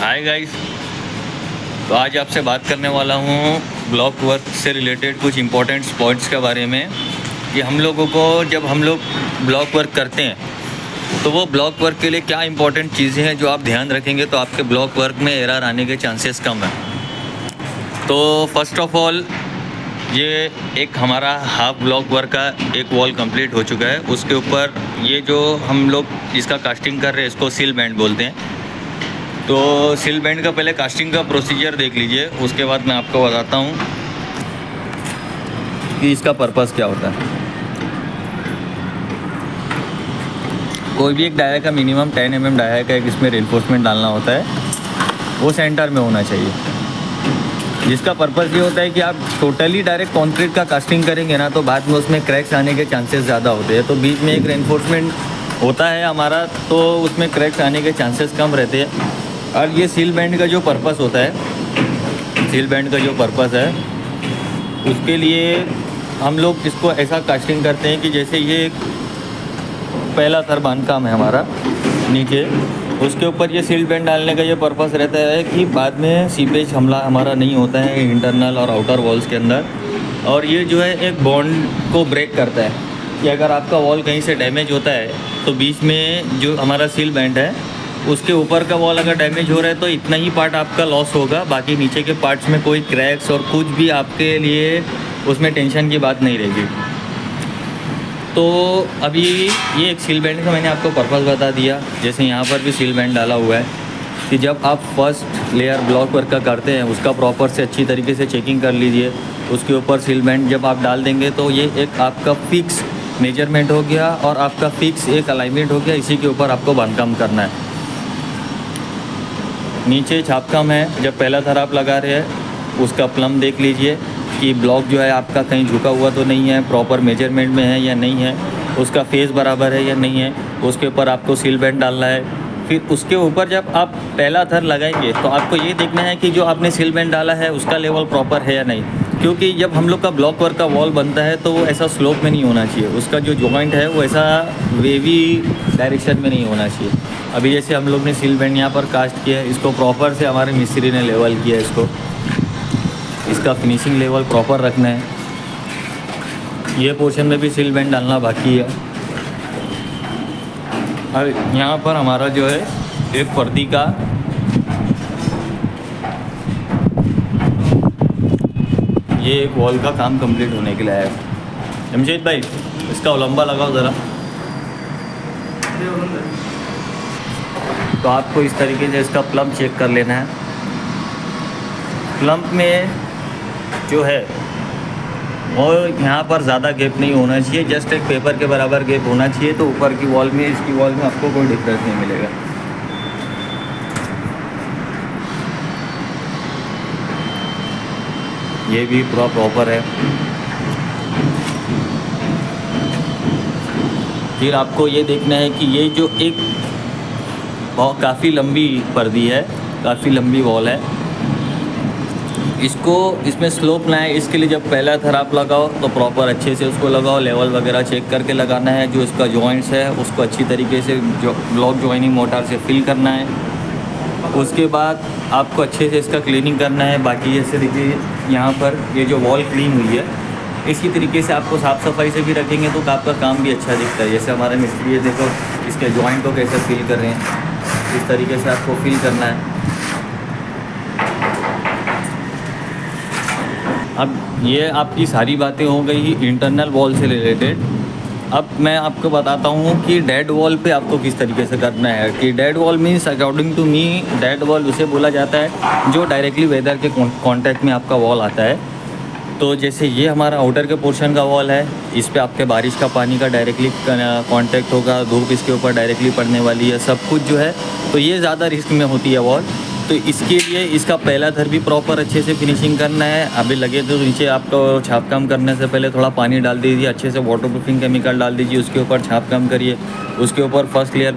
Hi guys. तो आज आपसे बात करने वाला हूँ ब्लॉक वर्क से रिलेटेड कुछ इम्पोर्टेंट पॉइंट्स के बारे में कि हम लोगों को जब हम लोग ब्लॉक वर्क करते हैं तो वो ब्लॉक वर्क के लिए क्या इम्पोर्टेंट चीज़ें हैं जो आप ध्यान रखेंगे तो आपके ब्लॉक वर्क में एरर आने के चांसेस कम हैं। तो फर्स्ट ऑफ ऑल ये एक हमारा हाफ ब्लॉक वर्क का एक वॉल कंप्लीट हो चुका है। उसके ऊपर ये जो हम लोग जिसका कास्टिंग कर रहे हैं इसको सील बैंड बोलते हैं। तो सील बैंड का पहले कास्टिंग का प्रोसीजर देख लीजिए, उसके बाद मैं आपको बताता हूँ कि इसका पर्पस क्या होता है। कोई भी एक डाया का मिनिमम 10 mm डाया का एक इसमें रेनफोर्समेंट डालना होता है, वो सेंटर में होना चाहिए। जिसका पर्पस ये होता है कि आप टोटली डायरेक्ट कंक्रीट का कास्टिंग करेंगे ना तो बाद में उसमें क्रैक्स आने के चांसेस ज़्यादा होते हैं। तो बीच में एक रेनफोर्समेंट होता है हमारा, तो उसमें क्रैक्स आने के चांसेस कम रहते हैं। और ये सील बैंड का जो पर्पस होता है, सील बैंड का जो पर्पस है उसके लिए हम लोग इसको ऐसा कास्टिंग करते हैं कि जैसे ये पहला थर बांधकाम है हमारा नीचे, उसके ऊपर ये सील बैंड डालने का ये पर्पस रहता है कि बाद में सीपेज हमला हमारा नहीं होता है इंटरनल और आउटर वॉल्स के अंदर। और ये जो है एक बॉन्ड को ब्रेक करता है कि अगर आपका वॉल कहीं से डैमेज होता है तो बीच में जो हमारा सील बैंड है उसके ऊपर का वॉल अगर डैमेज हो रहा है तो इतना ही पार्ट आपका लॉस होगा, बाकी नीचे के पार्ट्स में कोई क्रैक्स और कुछ भी आपके लिए उसमें टेंशन की बात नहीं रहेगी। तो अभी ये एक सील बैंड का मैंने आपको पर्पस बता दिया। जैसे यहाँ पर भी सील बैंड डाला हुआ है कि जब आप फर्स्ट लेयर ब्लॉक वर्क का करते हैं उसका प्रॉपर से अच्छी तरीके से चेकिंग कर लीजिए। उसके ऊपर सील बैंड जब आप डाल देंगे तो ये एक आपका फिक्स मेजरमेंट हो गया और आपका फिक्स एक अलाइनमेंट हो गया। इसी के ऊपर आपको बांधकाम करना है। नीचे छापकाम है, जब पहला थर आप लगा रहे हैं उसका प्लम देख लीजिए कि ब्लॉक जो है आपका कहीं झुका हुआ तो नहीं है, प्रॉपर मेजरमेंट में है या नहीं है, उसका फेस बराबर है या नहीं है। उसके ऊपर आपको सील बैंड डालना है। फिर उसके ऊपर जब आप पहला थर लगाएंगे तो आपको ये देखना है कि जो आपने सील बैंड डाला है उसका लेवल प्रॉपर है या नहीं, क्योंकि जब हम लोग का ब्लॉक वर्क का वॉल बनता है तो वो ऐसा स्लोप में नहीं होना चाहिए। उसका जो जॉइंट है वो ऐसा वेवी डायरेक्शन में नहीं होना चाहिए। अभी जैसे हम लोग ने सील बैंड यहाँ पर कास्ट किया है, इसको प्रॉपर से हमारे मिस्त्री ने लेवल किया है। इसका फिनिशिंग लेवल प्रॉपर रखना है। ये पोर्शन में भी सील बैंड डालना बाकी है। और यहाँ पर हमारा जो है एक पर्दी का ये एक वॉल का काम कंप्लीट होने के लिए है। जमशेद भाई इसका लंबा लगाओ ज़रा। तो आपको इस तरीके से इसका प्लम्ब चेक कर लेना है। प्लम्ब में जो है और यहाँ पर ज़्यादा गैप नहीं होना चाहिए, जस्ट एक पेपर के बराबर गैप होना चाहिए। तो ऊपर की वॉल में इसकी वॉल में आपको कोई डिफरेंस नहीं मिलेगा। ये भी पूरा प्रॉपर है। फिर आपको ये देखना है कि ये जो एक काफ़ी लंबी पर्दी है, काफ़ी लंबी वॉल है, इसको इसमें स्लोप ना है। इसके लिए जब पहला थर आप लगाओ तो प्रॉपर अच्छे से उसको लगाओ, लेवल वगैरह चेक करके लगाना है। जो इसका जॉइंट्स है उसको अच्छी तरीके से जो ब्लॉक जॉइनिंग मोटार से फिल करना है। उसके बाद आपको अच्छे से इसका क्लीनिंग करना है। बाकी जैसे देखिए यहाँ पर ये जो वॉल क्लीन हुई है इसी तरीके से आपको साफ़ सफाई से भी रखेंगे तो आपका काम भी अच्छा दिखता है। जैसे हमारे मिस्त्री देखो इसके जॉइंट को कैसे फिल कर रहे हैं, इस तरीके से आपको फिल करना है। अब ये आपकी सारी बातें हो गई इंटरनल वॉल से रिलेटेड। अब मैं आपको बताता हूँ कि डेड वॉल पे आपको किस तरीके से करना है। कि dead wall means according to me dead wall उसे बोला जाता है जो डायरेक्टली वेदर के कांटेक्ट में आपका वॉल आता है। तो जैसे ये हमारा आउटर के पोर्शन का वॉल है, इस पे आपके बारिश का पानी का डायरेक्टली कांटेक्ट होगा, धूप इसके ऊपर डायरेक्टली पड़ने वाली है, सब कुछ जो है तो ये ज़्यादा रिस्क में होती है वॉल। तो इसके लिए इसका पहला थर भी प्रॉपर अच्छे से फिनिशिंग करना है। अभी लगे तो नीचे आपको छापकाम करने से पहले थोड़ा पानी डाल दीजिए, अच्छे से वाटरप्रूफिंग केमिकल डाल दीजिए, उसके ऊपर छापकाम करिए, उसके ऊपर फर्स्ट लेयर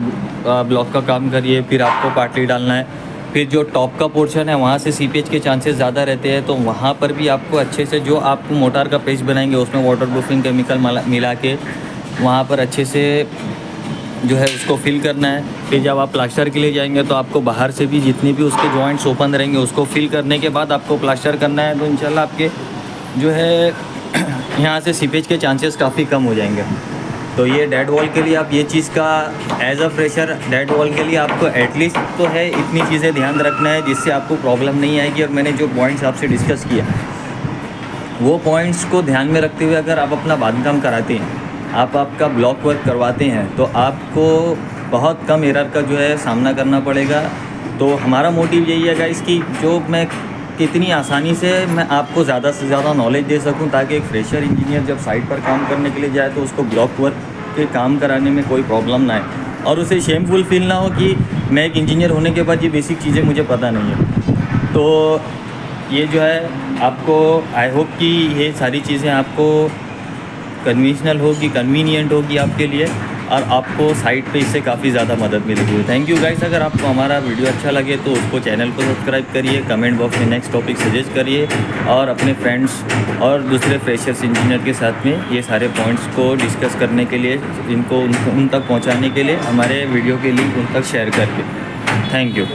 ब्लॉक का काम करिए, फिर आपको पाटली डालना है। फिर जो टॉप का पोर्शन है वहाँ से सीपेज के चांसेस ज़्यादा रहते हैं, तो वहाँ पर भी आपको अच्छे से जो आप मोटार का पेस्ट बनाएंगे उसमें वाटरप्रूफिंग केमिकल मिला के वहाँ पर अच्छे से जो है उसको फिल करना है। फिर जब आप प्लास्टर के लिए जाएंगे तो आपको बाहर से भी जितने भी उसके जॉइंट्स ओपन रहेंगे उसको फिल करने के बाद आपको प्लास्टर करना है। तो इंशाल्लाह आपके जो है यहाँ से सीपेज के चांसेस काफ़ी कम हो जाएंगे। तो ये डेड वॉल के लिए आप ये चीज़ का as a fresher dead wall के लिए आपको एटलीस्ट तो है इतनी चीज़ें ध्यान रखना है जिससे आपको प्रॉब्लम नहीं आएगी। और मैंने जो पॉइंट्स आपसे डिस्कस किया वो पॉइंट्स को ध्यान में रखते हुए अगर आप अपना बांधकाम कराते हैं, आप आपका ब्लॉक वर्क करवाते हैं तो आपको बहुत कम एरर का जो है सामना करना पड़ेगा। तो हमारा मोटिव यही है गाइस कि जो मैं कितनी आसानी से मैं आपको ज़्यादा से ज़्यादा नॉलेज दे सकूं ताकि एक फ्रेशर इंजीनियर जब साइट पर काम करने के लिए जाए तो उसको ब्लॉक वर्क के काम कराने में कोई प्रॉब्लम ना आए और उसे शेमफुल फील ना हो कि मैं एक इंजीनियर होने के बाद ये बेसिक चीज़ें मुझे पता नहीं है। तो ये जो है आपको आई होप कि ये सारी चीज़ें आपको कन्वेंशनल होगी, कन्वीनियंट होगी आपके लिए और आपको साइट पे इससे काफ़ी ज़्यादा मदद मिलेगी। Thank you guys. अगर आपको हमारा वीडियो अच्छा लगे तो उसको चैनल को सब्सक्राइब करिए, कमेंट बॉक्स में नेक्स्ट टॉपिक सजेस्ट करिए और अपने फ्रेंड्स और दूसरे फ्रेशर्स इंजीनियर के साथ में ये सारे पॉइंट्स को डिस्कस करने के लिए इनको उन तक पहुँचाने के लिए हमारे वीडियो के लिंक उन तक शेयर करके। Thank you.